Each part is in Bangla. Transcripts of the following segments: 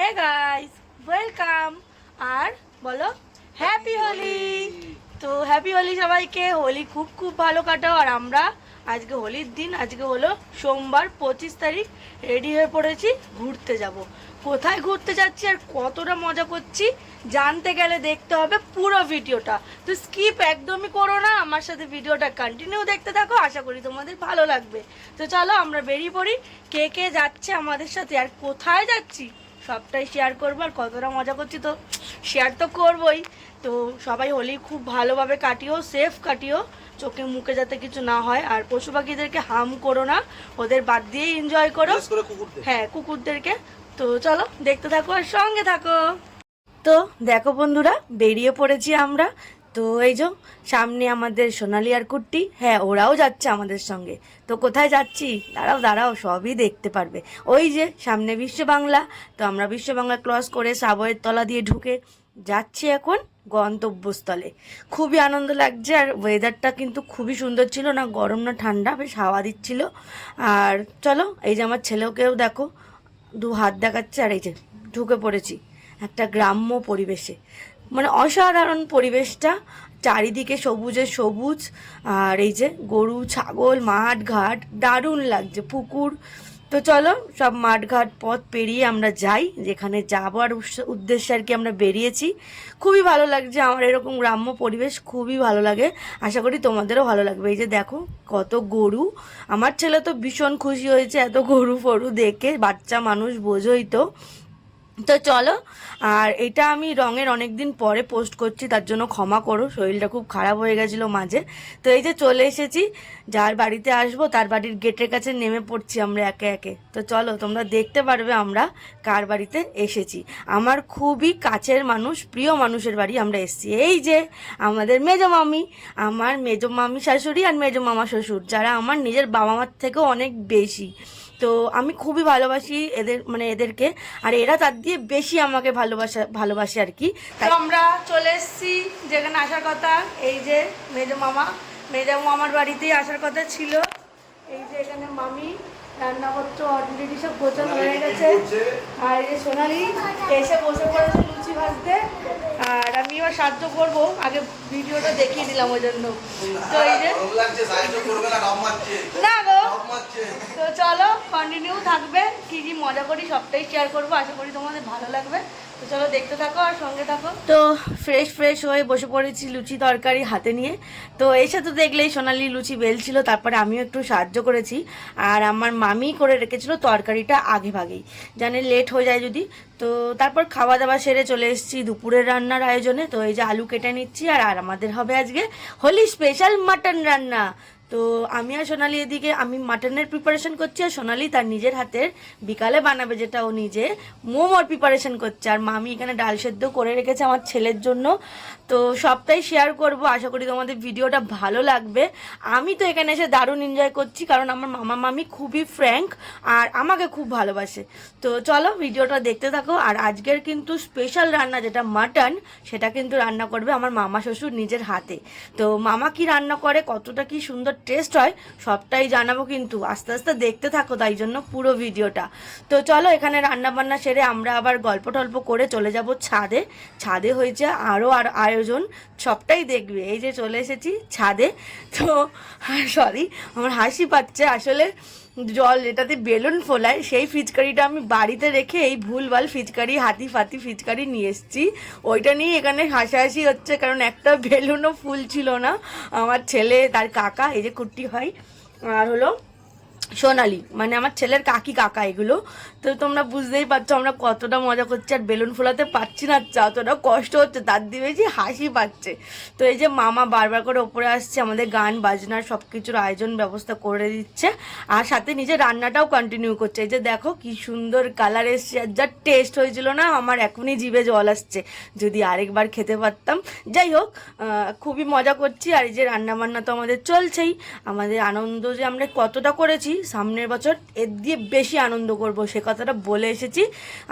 Hey guys, welcome. আর বলো হ্যাপি হোলি। তো হ্যাপি হোলি সবাইকে। হোলি খুব খুব ভালো কাটাও। আর আমরা আজকে হোলির দিন, আজকে হলো সোমবার 25 তারিখ। রেডি হয়ে পড়েছি, ঘুরতে যাব। কোথায় ঘুরতে যাচ্ছি আর কতটা মজা করছি জানতে গেলে দেখতে হবে পুরো ভিডিওটা। তো স্কিপ একদমই করো না, আমার সাথে ভিডিওটা কন্টিনিউ দেখতে থাকো। আশা করি তোমাদের ভালো লাগবে। তো চলো আমরা বেরিয়ে পড়ি। কে কে যাচ্ছে আমাদের সাথে আর কোথায় যাচ্ছি সবটাই শেয়ার করবো। আর কতটা মজা করছি তো শেয়ার তো করবোই। তো সবাই হোলি খুব ভালোভাবে কাটিও, সেফ কাটিও, চোখে মুখে যাতে কিছু না হয়। আর পশু পাখিদেরকে হার্ম করো না, ওদের বাদ দিয়েই এনজয় করো। হ্যাঁ, কুকুরদেরকে। তো চলো দেখতে থাকো আর সঙ্গে থাকো। তো দেখো বন্ধুরা, বেরিয়ে পড়েছি আমরা। তো এই যে সামনে আমাদের সোনালি আর কুট্টি, হ্যাঁ ওরাও যাচ্ছে আমাদের সঙ্গে। তো কোথায় যাচ্ছি দাঁড়াও দাঁড়াও, সবই দেখতে পারবে। ওই যে সামনে বিশ্ব বাংলা। তো আমরা বিশ্ব বাংলা ক্রস করে সাবওয়ের তলা দিয়ে ঢুকে যাচ্ছি এখন গন্তব্যস্থলে। খুবই আনন্দ লাগছে। আর ওয়েদারটা কিন্তু খুবই সুন্দর ছিল, না গরম না ঠান্ডা, বেশ হাওয়া দিচ্ছিল। আর চলো, এই যে আমার ছেলেকেও দেখো, দু হাত দেখাচ্ছে। আর এই যে ঢুকে পড়েছি একটা গ্রাম্য পরিবেশে, মানে অসাধারণ পরিবেশটা, চারিদিকে সবুজে সবুজ। আর এই যে গরু ছাগল, মাঠ ঘাট, দারুণ লাগছে, পুকুর। তো চলো সব মাঠঘাট পথ পেরিয়ে আমরা যাই যেখানে যাবার উদ্দেশ্যে আর কি আমরা বেরিয়েছি। খুবই ভালো লাগছে আমার, এরকম গ্রাম্য পরিবেশ খুবই ভালো লাগে। আশা করি তোমাদেরও ভালো লাগবে। এই যে দেখো কত গরু, আমার ছেলে তো ভীষণ খুশি হয়েছে এত গরু ফরু দেখে, বাচ্চা মানুষ বোঝোই তো। তো চলো, আর এটা আমি রঙের অনেক দিন পরে পোস্ট করছি, তার জন্য ক্ষমা করো, শরীরটা খুব খারাপ হয়ে গেছিলো মাঝে। তো এই যে চলে এসেছি, যার বাড়িতে আসবো তার বাড়ির গেটের কাছে নেমে পড়ছি আমরা একে একে। তো চলো তোমরা দেখতে পারবে আমরা কার বাড়িতে এসেছি। আমার খুবই কাছের মানুষ, প্রিয় মানুষের বাড়ি আমরা এসেছি। এই যে আমাদের মেজো মামি, আমার মেজো মামি শাশুড়ি আর মেজো মামা শ্বশুর, যারা আমার নিজের বাবা মার থেকেও অনেক বেশি। তো আমি খুবই ভালোবাসি এদের, মানে এদেরকে। আর এরা তার দিয়ে বেশি আমাকে ভালোবাসে আর কি। তাই আমরা চলে এসেছি যেখানে আসার কথা। এই যে মেজো মামার বাড়িতেই আসার কথা ছিল। এই যে এখানে মামি রান্নাপত্র অলরেডি সব গোছানো হয়ে গেছে। আর এই যে সোনালি এসে বসে পড়েছে লুচি ভাজতে। আর আমি এবার সাহায্য করবো, আগে ভিডিওটা দেখিয়ে দিলাম ওই জন্য। তো এই যে না গো, তো চলো কন্টিনিউ থাকবে, কি কি মজা করি সবটাই শেয়ার করবো। আশা করি তোমাদের ভালো লাগবে। তো চলো দেখতে থাকো আর সঙ্গে থাকো। তো ফ্রেশ হয়ে বসে পড়েছি লুচি তরকারি হাতে নিয়ে। তো এসে তো দেখলেই সোনালি লুচি বেলছিল, তারপরে আমিও একটু সাহায্য করেছি। আর আমার মামি করে রেখেছিল তরকারিটা আগে ভাগেই, জানে লেট হয়ে যায় যদি। তো তারপর খাওয়া দাওয়া সেরে চলে এসেছি দুপুরের রান্নার আয়োজনে। তো এই যে আলু কেটে নিচ্ছি। আর আমাদের হবে আজকে হোলি স্পেশাল মাটন রান্না। তো আমি আর সোনালি এদিকে, আমি মাটনের প্রিপারেশন করছি, আর সোনালি তার নিজের হাতের বিকালে বানাবে যেটা ও নিজে মোমোর প্রিপারেশন করছে। আর মামি এখানে ডাল সেদ্ধ করে রেখেছে আমার ছেলের জন্য। তো সবটাই শেয়ার করব, আশা করি তোমাদের ভিডিওটা ভালো লাগবে। আমি তো এখানে এসে দারুণ এনজয় করছি, কারণ আমার মামা মামি খুবই ফ্র্যাঙ্ক আর আমাকে খুব ভালোবাসে। তো চলো ভিডিওটা দেখতে থাকো। আর আজকের কিন্তু স্পেশাল রান্না যেটা মাটন, সেটা কিন্তু রান্না করবে আমার মামা শ্বশুর নিজের হাতে। তো মামা কি রান্না করে, কতটা কি সুন্দর টেস্ট হয় সবটাই জানাবো, কিন্তু আস্তে আস্তে দেখতে থাকো, তাই জন্য পুরো ভিডিওটা। তো চলো এখানে রান্না বান্না সেরে আমরা আবার গল্প টল্প করে চলে যাব ছাদে। ছাদে হয়েছে আরও আয়োজন, সবটাই দেখবে। এই যে চলে এসেছি ছাদে। তো সরি, আমার হাসি পাচ্ছে আসলে, জল যেটাতে বেলুন ফোলায় সেই ফিচকারিটা আমি বাড়িতে রেখে এই ভুলভাল ফিচকারি, হাতি ফাতি ফিচকারি নিয়ে এসেছি। ওইটা নিয়ে এখানে হাসাহাসি হচ্ছে, কারণ একটা বেলুনও ফুল ছিল না। আমার ছেলে, তার কাকা, এই যে কুট্টি হয়, আর হলো সোনালি, মানে আমার ছেলের কাকা এগুলো। তো তোমরা বুঝতেই পারছো আমরা কতটা মজা করছি। আর বেলুন ফোলাতে পারছি না, অতটা কষ্ট হচ্ছে, তার দিয়ে বেশি হাসি পাচ্ছে। তো এই যে মামা বারবার করে ওপরে আসছে, আমাদের গান বাজনার সব কিছুর আয়োজন ব্যবস্থা করে দিচ্ছে। আর সাথে নিজে রান্নাটাও কন্টিনিউ করছে। এই যে দেখো কি সুন্দর কালার এসছে, আর যা টেস্ট হয়েছিল না, আমার এখনই জিভে জল আসছে, যদি আরেকবার খেতে পারতাম। যাই হোক, খুবই মজা করছি। আর এই যে রান্নাবান্না তো আমাদের চলছেই। আমাদের আনন্দ যে আমরা কতটা করেছি, সামনের বছর এর দিয়ে বেশি আনন্দ করব, সে কথাটা বলে এসেছি।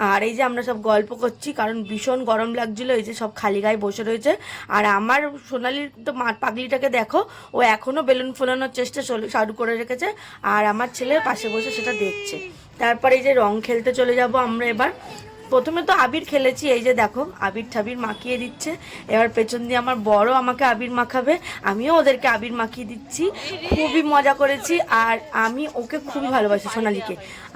আর এই যে আমরা সব গল্প করছি, কারণ ভীষণ গরম লাগছিল। এই যে সব খালি গায়ে বসে রয়েছে। আর আমার সোনালির তো পাগলিটাকে দেখো, ও এখনও বেলুন ফোলানোর চেষ্টা শুরু করে রেখেছে, আর আমার ছেলে পাশে বসে সেটা দেখছে। তারপরে এই যে রং খেলতে চলে যাব আমরা এবার। প্রথমে তো আবির খেলেছি, এই যে দেখো আবির ঠাবির মাখিয়ে দিচ্ছে। এবার পেছন দিয়ে আমার বড় আমাকে আবির মাখাবে, আমিও ওদেরকে আবির মাখিয়ে দিচ্ছি। খুবই মজা করেছি, আর আমি ওকে খুবই ভালোবাসি সোনালীকে।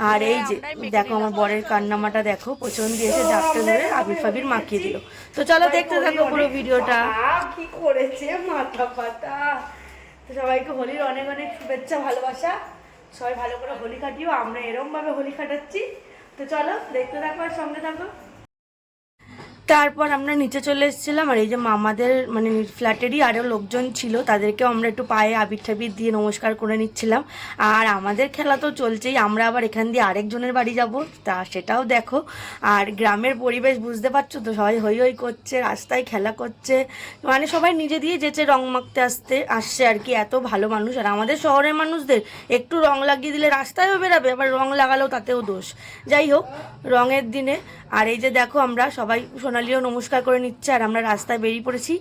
আর এই যে দেখো আমার বরের কান্নামাটা দেখো, পেছন দিয়ে এসে জাপটে ধরে আবির ফাবির মাখিয়ে দিল। তো চলো দেখতে থাকো পুরো ভিডিওটা। কি করেছে মাথা পাতা। তো সবাইকে হোলির অনেক অনেক শুভেচ্ছা, ভালোবাসা। সবাই ভালো করে হোলি কাটিও, আমরা এরম ভাবে হোলি কাটাচ্ছি। তো চলো দেখতে থাকো আর সঙ্গে থাকো। তারপর আমরা নিচে চলে এসেছিলাম, আর এই যে মামাদের মানে ফ্ল্যাটেরই আরও লোকজন ছিল, তাদেরকেও আমরা একটু পায়ে আবির টাবির দিয়ে নমস্কার করে নিচ্ছিলাম। আর আমাদের খেলা তো চলছেই, আমরা আবার এখান দিয়ে আরেকজনের বাড়ি যাব, তা সেটাও দেখো। আর গ্রামের পরিবেশ বুঝতে পারছো তো, সবাই হই হই করছে, রাস্তায় খেলা করছে, মানে সবাই নিজে দিয়ে যেচে রং মাখতে আসছে আর কি। এত ভালো মানুষ। আর আমাদের শহরের মানুষদের একটু রং লাগিয়ে দিলে রাস্তায়ও বেরাবে, আবার রং লাগালেও তাতেও দোষ। যাই হোক, রঙের দিনে। আর এই যে দেখো আমরা সবাই, সোনালিও নমস্কার করে নিচ্ছে, আর আমরা রাস্তায় বেরিয়ে পড়েছি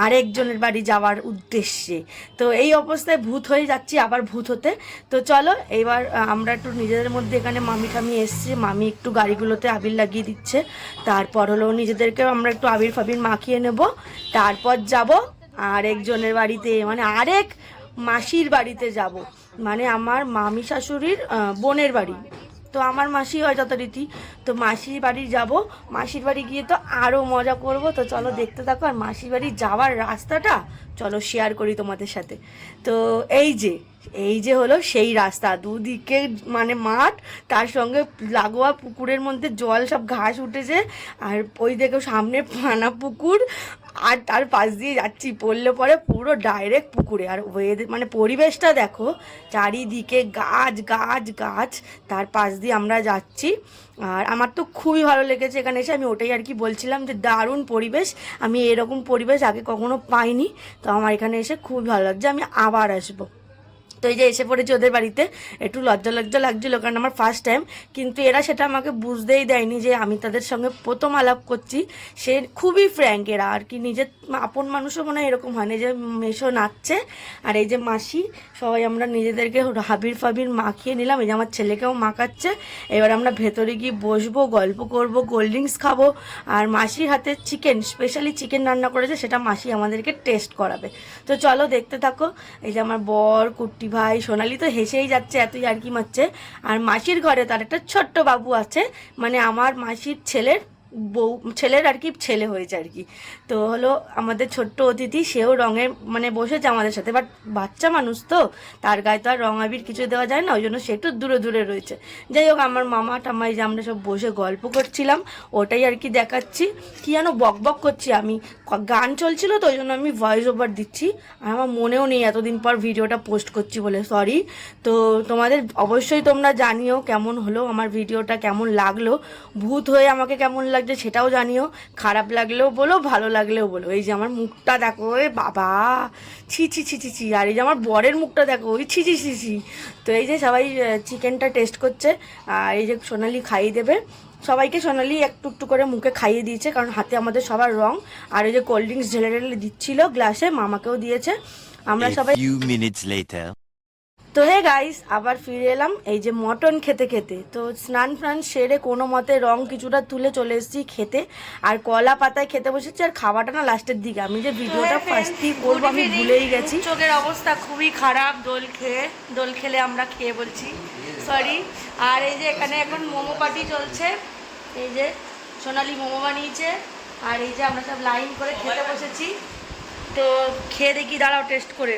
আরেকজনের বাড়ি যাওয়ার উদ্দেশ্যে। তো এই অবস্থায় ভূত হয়ে যাচ্ছি, আবার ভূত হতে। তো চলো এবার আমরা একটু নিজেদের মধ্যে, এখানে মামি ঠামি এসছে, মামি একটু গাড়িগুলোতে আবির লাগিয়ে দিচ্ছে। তারপর হলো নিজেদেরকেও আমরা একটু আবির ফাবির মাখিয়ে নেব। তারপর যাব আরেকজনের বাড়িতে, মানে আরেক মাসির বাড়িতে যাব, মানে আমার মামি শাশুড়ির বোনের বাড়ি। তো আমার মাসি হয় যথারীতি, তো মাসির বাড়ি যাব। মাসির বাড়ি গিয়ে তো আরও মজা করব। তো চলো দেখতে থাকো। আর মাসির বাড়ি যাওয়ার রাস্তাটা চলো শেয়ার করি তোমাদের সাথে। তো এই যে হলো সেই রাস্তা, দুদিকে মানে মাঠ, তার সঙ্গে লাগোয়া পুকুরের মধ্যে জল, সব ঘাস উঠেছে। আর ওই দেখো সামনে পানা পুকুর, আর তার পাশ দিয়ে যাচ্ছি, পড়লে পরে পুরো ডাইরেক্ট পুকুরে। আর মানে পরিবেশটা দেখো, চারিদিকে গাছ গাছ গাছ, তার পাশ দিয়ে আমরা যাচ্ছি। আর আমার তো খুবই ভালো লেগেছে এখানে এসে। আমি ওটাই আর কি বলছিলাম যে দারুণ পরিবেশ, আমি এরকম পরিবেশ আগে কখনো পাইনি। তো আমার এখানে এসে খুবই ভালো লাগছে, আমি আবার আসবো। তো এই যে এসে পড়েছি ওদের বাড়িতে, একটু লজ্জা লজ্জা লাগছিলো কারণ আমার ফার্স্ট টাইম। কিন্তু এরা সেটা আমাকে বুঝতেই দেয়নি যে আমি তাদের সঙ্গে প্রথম আলাপ করছি। সে খুবই ফ্র্যাঙ্ক এরা আর কি, নিজের আপন মানুষও মনে হয় এরকম হয় না। যে মেশো নাচছে, আর এই যে মাসি, সবাই আমরা নিজেদেরকে হাবির ফাবির মাখিয়ে নিলাম। এই যে আমার ছেলেকেও মাখাচ্ছে। এবার আমরা ভেতরে গিয়ে বসবো, গল্প করব, কোল্ড ড্রিঙ্কস খাবো। আর মাসির হাতে চিকেন, স্পেশালি চিকেন রান্না করেছে, সেটা মাসি আমাদেরকে টেস্ট করাবে। তো চলো দেখতে থাকো। এই যে আমার বর, কুট্টি ভাই, সোনালি তো হেসেই যাচ্ছে, এতই আর কি মারছে। আর মাসির ঘরে তার একটা ছোট্ট বাবু আছে, মানে আমার মাসির ছেলের আর কি ছেলে হয়েছে আর কি। তো হলো আমাদের ছোট্ট অতিথি, সেও রঙের মানে বসেছে আমাদের সাথে, বাট বাচ্চা মানুষ তো, তার গায়ে তো আর রং আবির কিছু দেওয়া যায় না, ওই জন্য সে একটু দূরে দূরে রয়েছে। যাই হোক, আমার মামা টামাই যে আমরা সব বসে গল্প করছিলাম, ওটাই আর কি দেখাচ্ছি। কি যেন বক বক করছি আমি, গান চলছিল তো, ওই জন্য আমি ভয়েস ওভার দিচ্ছি। আর আমার মনেও নেই এতদিন পর ভিডিওটা পোস্ট করছি বলে, সরি। তো তোমাদের অবশ্যই তোমরা জানিও কেমন হলো আমার ভিডিওটা, কেমন লাগলো, ভূত হয়ে আমাকে কেমন লাগছে সেটাও জানিও। খারাপ লাগলেও বলো, ভালো লাগলেও বলো। এই যে আমার মুখটা দেখো, এ বাবা, ছি ছি ছি ছি ছি। আর এই যে আমার বরের মুখটা দেখো, ওই ছি ছি ছি ছি। তো এই যে সবাই চিকেনটা টেস্ট করছে, আর এই যে সোনালি খাইয়ে দেবে সবাইকে। সোনালি একটু একটু করে মুখে খাইয়ে দিয়েছে, কারণ হাতে আমাদের সবার রং। আর ওই যে কোল্ড ড্রিঙ্কস ঢেলে ঢেলে দিচ্ছিল গ্লাসে, মামাকেও দিয়েছে। আমরা সবাই তো হে গাইস, আবার ফিরে এলাম এই যে মটন খেতে খেতে। তো স্নান ফ্নান সেরে কোনো মতে রং কিছুটা তুলে চলে এসেছি খেতে, আর কলা পাতায় খেতে বসেছি। আর খাওয়াটা না লাস্টের দিকে, আমি যে ভিডিওটা ফার্স্টই করবো আমি ভুলেই গেছি। চোখের অবস্থা খুবই খারাপ, দোল খেলে আমরা খেয়ে বলছি, সরি। আর এই যে এখানে এখন মোমো পার্টি চলছে, এই যে সোনালি মোমো বানিয়েছে, আর এই যে আমরা সব লাইন করে খেতে বসেছি। তো খেয়ে দেখি, দাঁড়াও টেস্ট করে।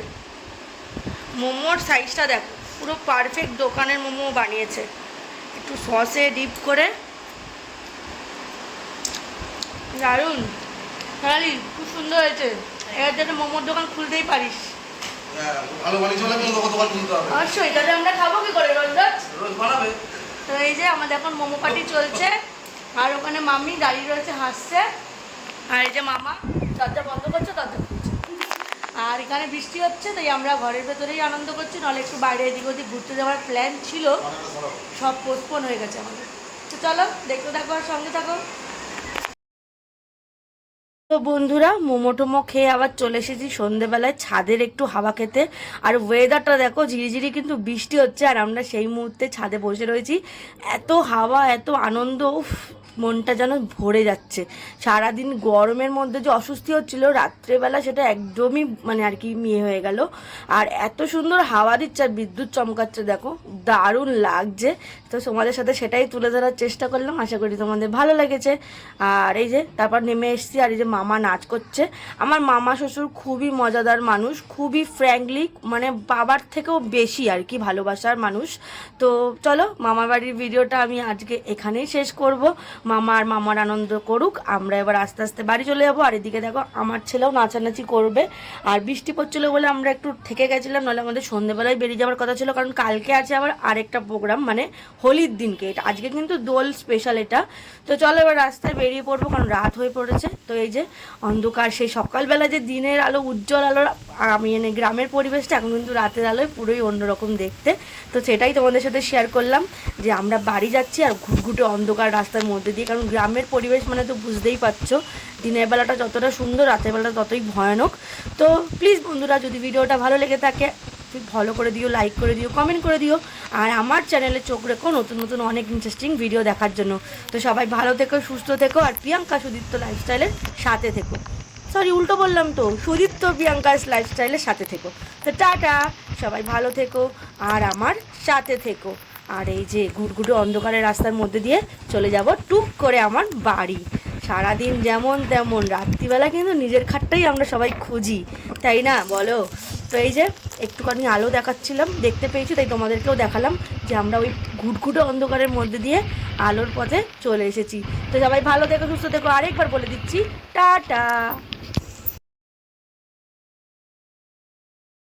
মোমোর সাইজটা দেখো, পুরো পারফেক্ট দোকানের মোমো বানিয়েছে, একটু সসে ডিপ করে, দারুণ। সোনালি খুব সুন্দর হয়েছে, এর জন্য মোমোর দোকান খুলতেই পারিস। অবশ্যই, তাহলে আমরা খাবো কি করে রোজ রোজ? তো এই যে আমাদের এখন মোমো পার্টি চলছে, আর ওখানে মামি দাঁড়িয়ে রয়েছে হাসছে, আর এই যে মামা দরজা বন্ধ করছে, দরজা খুলছে। আর এখানে বৃষ্টি হচ্ছে, তাই আমরা ঘরের ভেতরেই আনন্দ করছি, নাহলে একটু বাইরে এদিক ওদিক ঘুরতে যাওয়ার প্ল্যান ছিল, সব পোস্টপোন হয়ে গেছে আমাদের। তো চলো দেখতে থাকো আর সঙ্গে থাকো। তো বন্ধুরা, মোমো টোমো খেয়ে আবার চলে এসেছি সন্ধেবেলায় ছাদের একটু হাওয়া খেতে। আর ওয়েদারটা দেখো, ঝিরিঝিরি কিন্তু বৃষ্টি হচ্ছে, আর আমরা সেই মুহূর্তে ছাদে বসে রয়েছি। এত হাওয়া, এত আনন্দ, উফ মনটা যেন ভরে যাচ্ছে। সারাদিন গরমের মধ্যে যে অস্বস্তি হচ্ছিল, রাত্রেবেলা সেটা একদমই মানে আর কি হয়ে গেল। আর এত সুন্দর হাওয়া দিচ্ছে আর বিদ্যুৎ চমকাচ্ছে, দেখো দারুণ লাগছে। তো তোমাদের সাথে সেটাই তুলে ধরার চেষ্টা করলাম, আশা করি তোমাদের ভালো লেগেছে। আর এই যে তারপর নেমে এসেছি, আর এই যে মামা নাচ করছে। আমার মামা শ্বশুর খুবই মজাদার মানুষ, খুবই ফ্র্যাঙ্কলি মানে বাবার থেকেও বেশি আর কি ভালোবাসার মানুষ। তো চলো মামার বাড়ির ভিডিওটা আমি আজকে এখানেই শেষ করব। মামার আনন্দ করুক, আমরা এবার আস্তে আস্তে বাড়ি চলে যাবো। আর এদিকে দেখো আমার ছেলেও নাচানাচি করবে। আর বৃষ্টি পড়ছিলো বলে আমরা একটু থেকে গেছিলাম, নাহলে আমাদের সন্ধ্যেবেলায় বেরিয়ে যাওয়ার কথা ছিল, কারণ কালকে আছে আবার আরেকটা প্রোগ্রাম, মানে হোলির দিনকে। এটা আজকে কিন্তু দোল স্পেশাল এটা। তো চলো এবার রাস্তায় বেরিয়ে পড়বো, কারণ রাত হয়ে পড়েছে। তো এই যে অন্ধকার, সেই সকালবেলা যে দিনের আলো, উজ্জ্বল আলোর আমি এনে গ্রামের পরিবেশটা এখন কিন্তু রাতের আলোয় পুরোই অন্যরকম দেখতে। তো সেটাই তোমাদের সাথে শেয়ার করলাম যে আমরা বাড়ি যাচ্ছি আর ঘুটঘুটে অন্ধকার রাস্তার মধ্যে দিয়ে, কারণ গ্রামের পরিবেশ মানে তো বুঝতেই পারছো দিনের বেলাটা যতটা সুন্দর, রাতের বেলাটা ততই ভয়ানক। তো প্লিজ বন্ধুরা, যদি ভিডিওটা ভালো লেগে থাকে ফলো করে দিও, লাইক করে দিও, কমেন্ট করে দিও। আর আমার চ্যানেলে চোখ রেখো নতুন নতুন অনেক ইন্টারেস্টিং ভিডিও দেখার জন্য। তো সবাই ভালো থেকো, সুস্থ থেকো, আর প্রিয়াঙ্কা সুদীপ্ত লাইফস্টাইলের সাথে থেকো। সরি উল্টো বললাম তো, সুদীপ্ত প্রিয়াঙ্কার লাইফস্টাইলের সাথে থেকো। তো টাটা, সবাই ভালো থেকো আর আমার সাথে থেকো। আর এই যে ঘুটঘুটে অন্ধকারের রাস্তার মধ্যে দিয়ে চলে যাব টুক করে আমার বাড়ি। সারাদিন যেমন তেমন, রাত্রিবেলা কিন্তু নিজের খাটটাই আমরা সবাই খুঁজি, তাই না বলো? তো এই যে একটুখানি আলো দেখাচ্ছিলাম, দেখতে পেয়েছি, তাই তোমাদেরকেও দেখালাম যে আমরা ওই ঘুটঘুটে অন্ধকারের মধ্যে দিয়ে আলোর পথে চলে এসেছি। তো সবাই ভালো থেকো, সুস্থ থেকো, আরেকবার বলে দিচ্ছি টাটা।